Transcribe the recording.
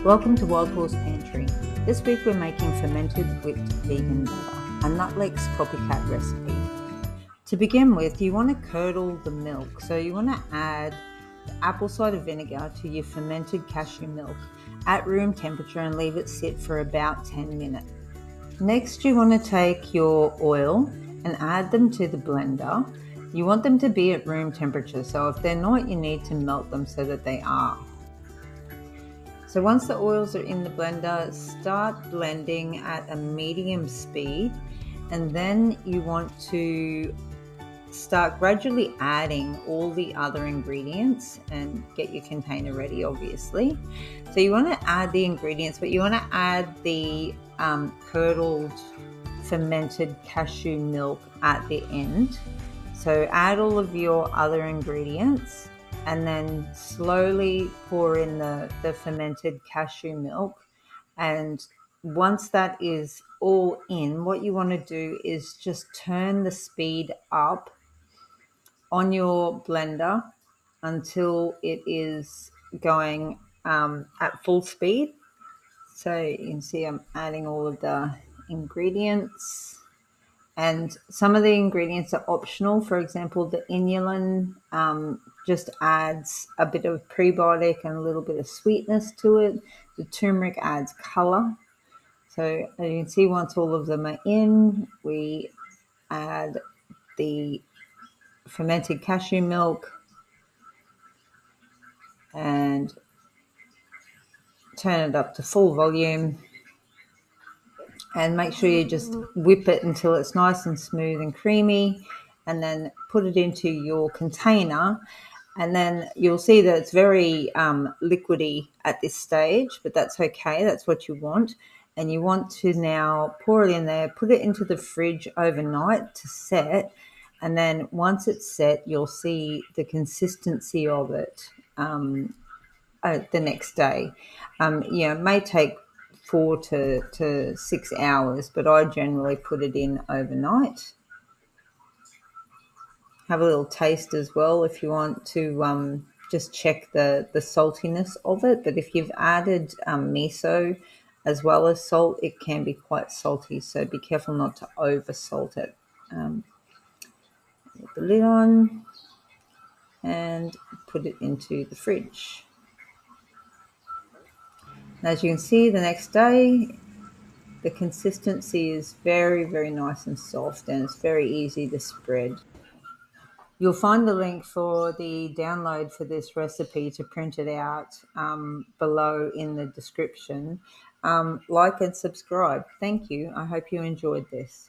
Welcome to Wildhorse Pantry. This week we're making fermented whipped vegan butter, a Nuttelex copycat recipe. To begin with, you want to curdle the milk, so you want to add the apple cider vinegar to your fermented cashew milk at room temperature and leave it sit for about 10 minutes. Next, you want to take your oil and add them to the blender. You want them to be at room temperature, so if they're not, you need to melt them so that they are. So once the oils are in the blender, start blending at a medium speed, and then you want to start gradually adding all the other ingredients and get your container ready, obviously. So you want to add the ingredients, but you want to add the curdled fermented cashew milk at the end. So add all of your other ingredients and then slowly pour in the fermented cashew milk. And once that is all in, what you want to do is just turn the speed up on your blender until it is going at full speed. So you can see I'm adding all of the ingredients. And some of the ingredients are optional. For example, the inulin just adds a bit of prebiotic and a little bit of sweetness to it. The turmeric adds color. So as you can see, once all of them are in, we add the fermented cashew milk and turn it up to full volume. And make sure you just whip it until it's nice and smooth and creamy, and then put it into your container. And then you'll see that it's very liquidy at this stage, but that's okay. That's what you want. And you want to now pour it in there, put it into the fridge overnight to set. And then once it's set, you'll see the consistency of it the next day. It may take 4 to 6 hours, but I generally put it in overnight. Have a little taste as well if you want to just check the saltiness of it. But if you've added miso as well as salt, it can be quite salty, so be careful not to over salt it. Put the lid on and put it into the fridge. As you can see, the next day, the consistency is very, very nice and soft, and it's very easy to spread. You'll find the link for the download for this recipe to print it out below in the description. Like and subscribe. Thank you. I hope you enjoyed this.